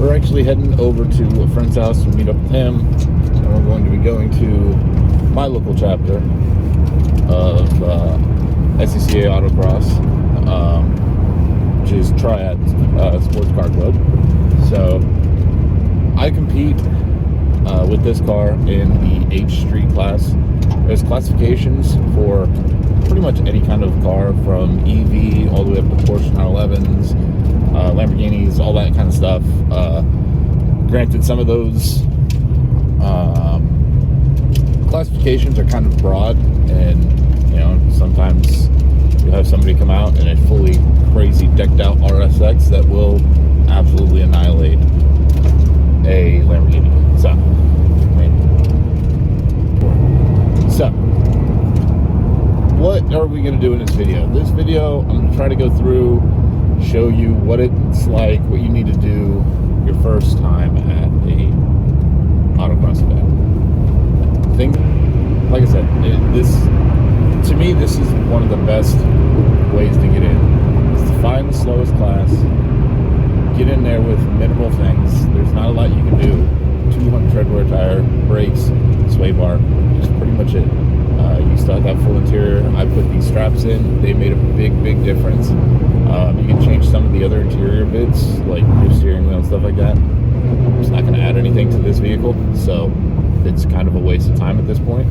we're actually heading over to a friend's house to meet up with him, and we're going to be going to my local chapter of scca Autocross, which is Triad Sports Car Club. So I compete with this car in the H Street class. There's classifications for pretty much any kind of car, from EV all the way up to Porsche 911s, Lamborghinis, all that kind of stuff. Granted, some of those classifications are kind of broad, and sometimes you have somebody come out in a fully crazy decked out RSX that will absolutely annihilate a Lamborghini. So what are we going to do in this video? This video, I'm going to try to go through, show you what it's like, what you need to do your first time at a autocross event. Like I said, to me, this is one of the best ways to get in. Is to find the slowest class, get in there with minimal things. There's not a lot you can do. 200 tread wear tire, brakes, sway bar. That's pretty much it. You still have that full interior. I put these straps in. They made a big difference. You can change some of the other interior bits, like your steering wheel and stuff like that. It's not going to add anything to this vehicle, so it's kind of a waste of time at this point.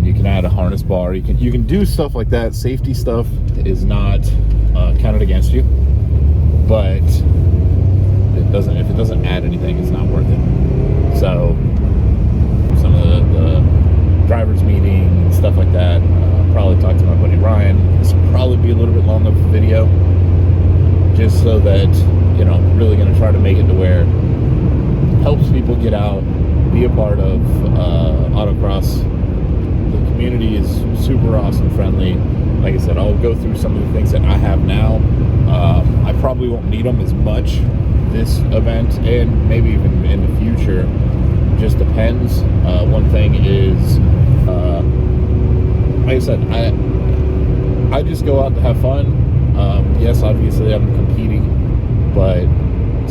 You can add a harness bar. You can do stuff like that. Safety stuff is not counted against you, but if it doesn't add anything, it's not worth it. So some of the drivers meeting and stuff like that, probably talk to my buddy Ryan. This will probably be a little bit long of a video, just so that really going to try to make it to where it helps people get out, be a part of autocross. The community is super awesome, friendly. Like I said, I'll go through some of the things that I have now. I probably won't need them as much this event, and maybe even in the future. Just depends. One thing is, like I said, I just go out to have fun. Yes, obviously I'm competing, but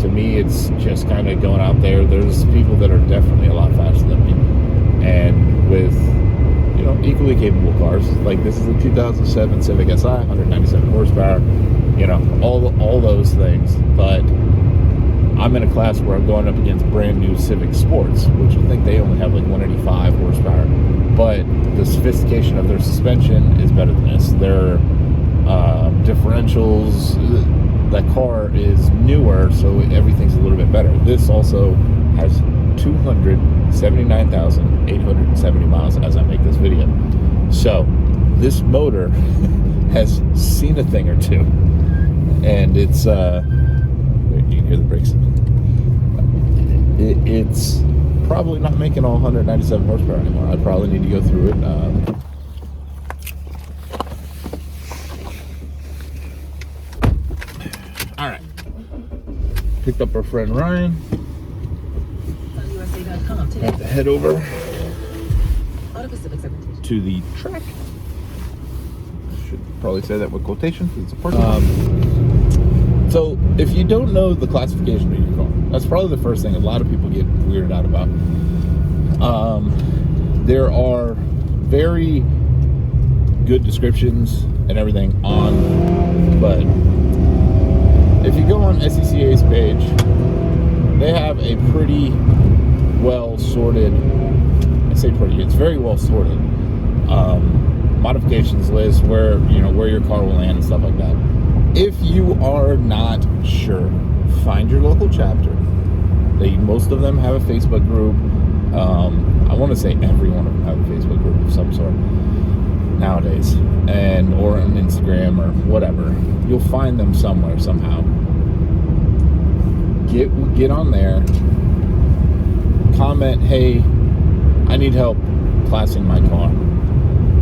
to me it's just kind of going out there. There's people that are definitely a lot faster than me, and with equally capable cars. Like, this is a 2007 Civic Si, 197 horsepower, all those things. But I'm in a class where I'm going up against brand new Civic Sports, which I think they only have like 185 horsepower. But the sophistication of their suspension is better than this. Their differentials, that car is newer, so everything's a little bit better. This also has 279,870 miles as I make this video. So this motor has seen a thing or two, and it's you can hear the brakes. It's probably not making all 197 horsepower anymore. I probably need to go through it. All right, picked up our friend Ryan. Have to head over to the track. I should probably say that with quotations. It's a parking lot. So if you don't know the classification of your car, that's probably the first thing a lot of people get weirded out about. There are very good descriptions and everything on, but if you go on SCCA's page, they have a pretty well sorted, I say pretty, it's very well sorted modifications list, where where your car will land and stuff like that. If you are not sure, find your local chapter. Most of them have a Facebook group. I want to say every one of them have a Facebook group of some sort nowadays, or an Instagram or whatever. You'll find them somewhere, somehow. Get on there, comment, hey, I need help classing my car,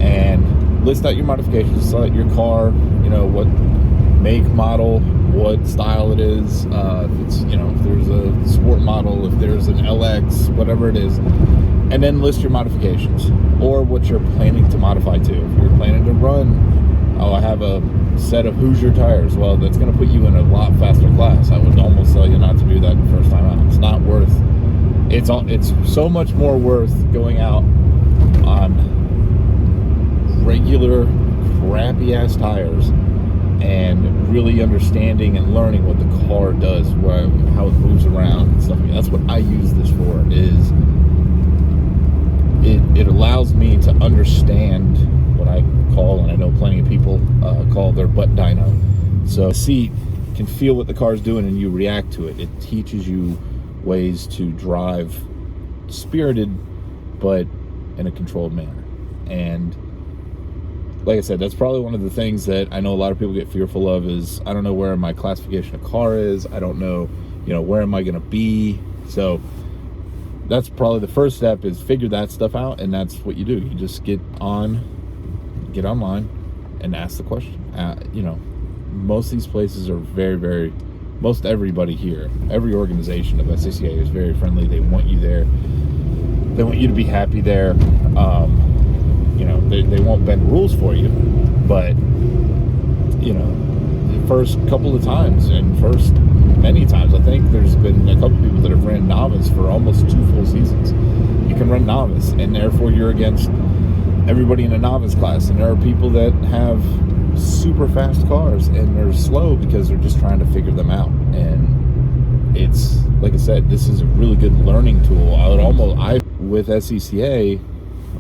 and list out your modifications, select your car, what make, model, what style it is, if it's, if there's a sport model, if there's an LX, whatever it is, and then list your modifications, or what you're planning to modify to. If you're planning to run, I have a set of Hoosier tires. Well, that's going to put you in a lot faster class. I would almost tell you not to do that the first time out. It's not worth. It's so much more worth going out on regular crappy ass tires and really understanding and learning what the car does, how it moves around and stuff. That's what I use this for. Is it allows me to understand what I call, and I know plenty of people call their butt dyno. So the seat can feel what the car's doing and you react to it. It teaches you ways to drive spirited but in a controlled manner. And like I said, that's probably one of the things that I know a lot of people get fearful of is, I don't know where my classification of car is. I don't know, where am I going to be? So that's probably the first step, is figure that stuff out. And that's what you do. You just get online and ask the question. Most of these places are very, very, most everybody here, every organization of SCCA is very friendly. They want you there. They want you to be happy there. They won't bend rules for you, but the first couple of times and first many times, I think there's been a couple of people that have ran novice for almost 2 full seasons. You can run novice, and therefore you're against everybody in a novice class. And there are people that have super fast cars and they're slow because they're just trying to figure them out. And it's, like I said, this is a really good learning tool. With SCCA,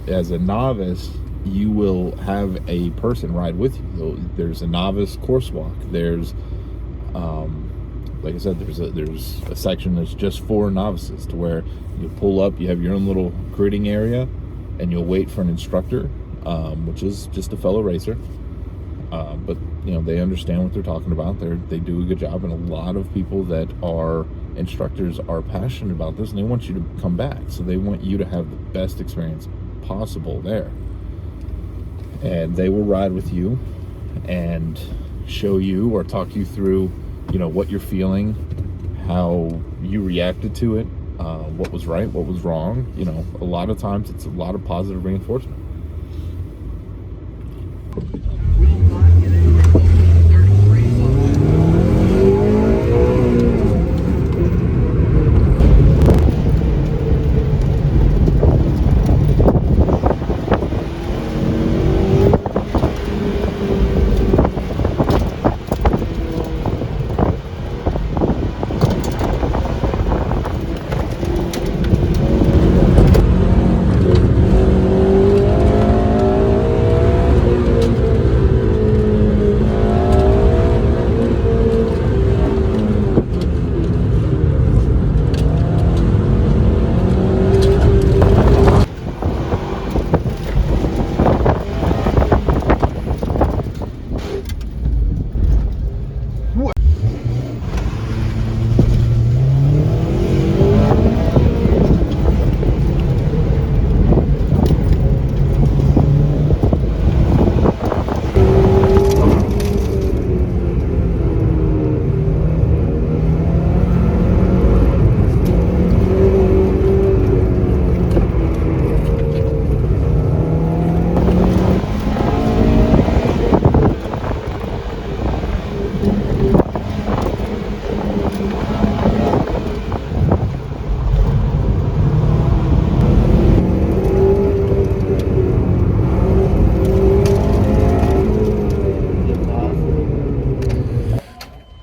as a novice, you will have a person ride with you. There's a novice course walk. There's, like I said, there's a section that's just for novices, to where you pull up, you have your own little grading area, and you'll wait for an instructor, which is just a fellow racer. But they understand what they're talking about. They do a good job, and a lot of people that are instructors are passionate about this, and they want you to come back. So they want you to have the best experience possible there. And they will ride with you and show you or talk you through, what you're feeling, how you reacted to it, what was right, what was wrong. A lot of times it's a lot of positive reinforcement.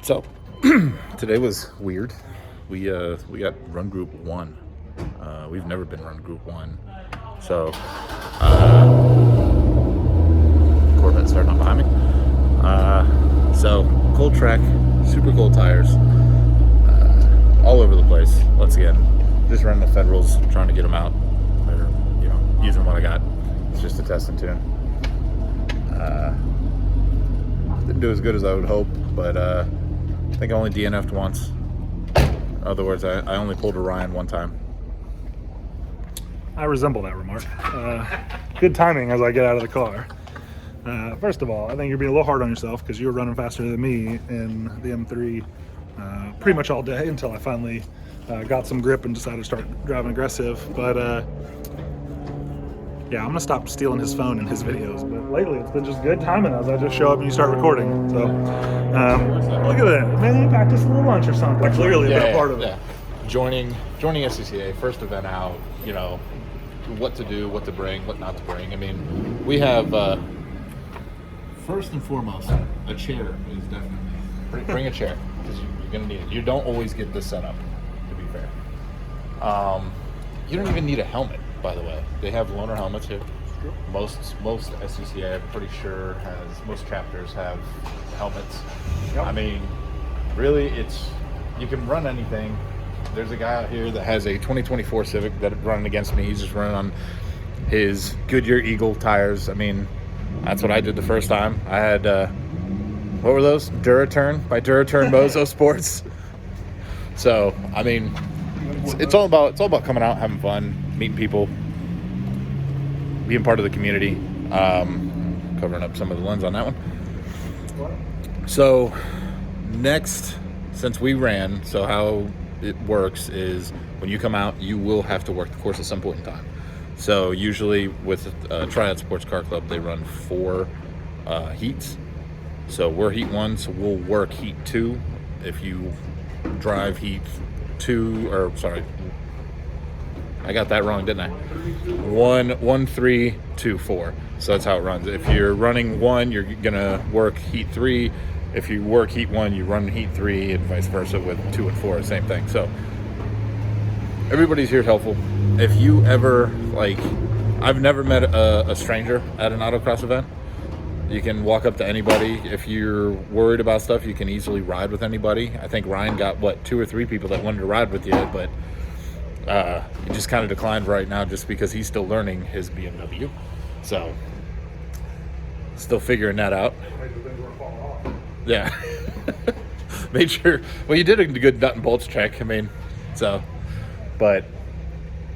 So today was weird. We got run group 1. We've never been run group 1. So Corvette starting on behind me. So cold track, super cold tires, all over the place. Once again, just running the Federals, trying to get them out. Or, using what I got. It's just a testing tune. Didn't do as good as I would hope, but I think I only DNF'd once. In other words, I only pulled a Ryan one time. I resemble that remark. Good timing as I get out of the car. First of all, I think you're being a little hard on yourself because you were running faster than me in the M3 pretty much all day until I finally got some grip and decided to start driving aggressive. But Yeah, I'm gonna stop stealing his phone in his videos. But lately, it's been just good timing as I just show up and you start recording. So, look at that. Maybe you practice a little lunch or something. Clearly, been a part of it. Yeah. Joining SCCA, first event out. You know, what to do, what to bring, what not to bring. I mean, we have first and foremost, a chair is definitely bring a chair because you're gonna need it. You don't always get this set up, to be fair. You don't even need a helmet, by the way. They have loaner helmets here. Most SCCA, I'm pretty sure, most chapters have helmets. Yep. I mean, really, you can run anything. There's a guy out here that has a 2024 Civic that running against me. He's just running on his Goodyear Eagle tires. I mean, that's what I did the first time. I had, what were those? Duraturn by Duraturn Mozo Sports. So, I mean, it's all about coming out, having fun, meeting people, being part of the community. Covering up some of the lens on that one. So, next, since we ran, so how it works is when you come out, you will have to work the course at some point in time. So usually with Triad Sports Car Club, they run 4 heats. So we're heat 1, so we'll work heat 2. If you drive heat 2, or sorry, I got that wrong, didn't I? 1, 3, 2, 4. So that's how it runs. If you're running 1, you're gonna work heat 3. If you work heat 1, you run heat 3, and vice versa with 2 and 4, same thing. So everybody's here is helpful. If you ever, I've never met a stranger at an autocross event. You can walk up to anybody. If you're worried about stuff, you can easily ride with anybody. I think Ryan got, 2 or 3 people that wanted to ride with you, but he just kind of declined right now just because he's still learning his BMW. So, still figuring that out. Yeah. Made sure. Well, you did a good nut and bolts check. I mean, so, but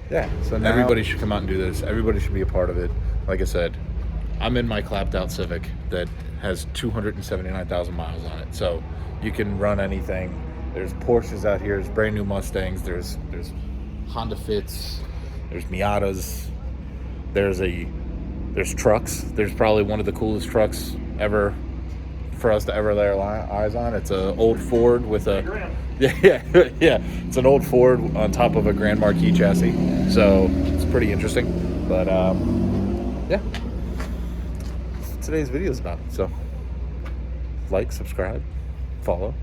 yeah. So now everybody should come out and do this. Everybody should be a part of it. Like I said, I'm in my clapped out Civic that has 279,000 miles on it. So you can run anything. There's Porsches out here. There's brand new Mustangs. There's Honda Fits. There's Miatas. There's trucks. There's probably one of the coolest trucks ever for us to ever lay our eyes on. It's an old Ford with a yeah. It's an old Ford on top of a Grand Marquis chassis, so it's pretty interesting. But yeah, that's what today's video is about. So like, subscribe, follow.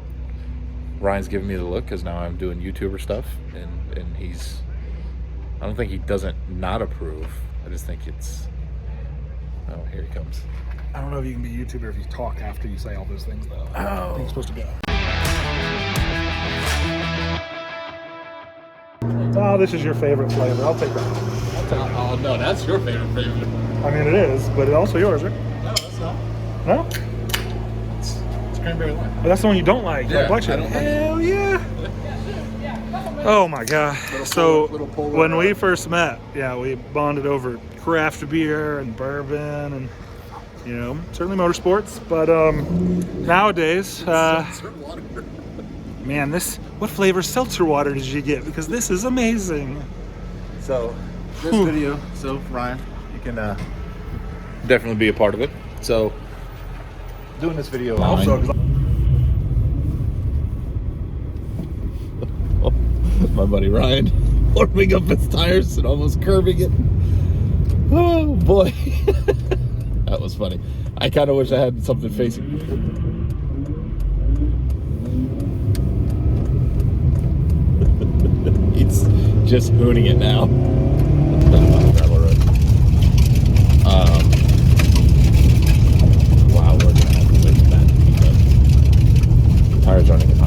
Ryan's giving me the look because now I'm doing YouTuber stuff, and I don't think he doesn't not approve. I just think it's, oh, here he comes. I don't know if you can be a YouTuber if you talk after you say all those things, though. Oh. I think you're supposed to go. Oh, this is your favorite flavor. I'll take that. Oh, no, that's your favorite. I mean, it is, but it's also yours, right? No, that's not. No? It's cranberry lime. But that's the one you don't like. Yeah, Black I don't like it. Hell yeah. Oh my god. So when we first met, we bonded over craft beer and bourbon and, certainly motorsports. But nowadays, man, what flavor seltzer water did you get? Because this is amazing. So this video, Ryan, you can definitely be a part of it. So doing this video also. My buddy Ryan warming up his tires and almost curving it. Oh boy. That was funny. I kind of wish I had something facing. He's just hooning it now. Wow, we're gonna have to wait for that because the tire's running.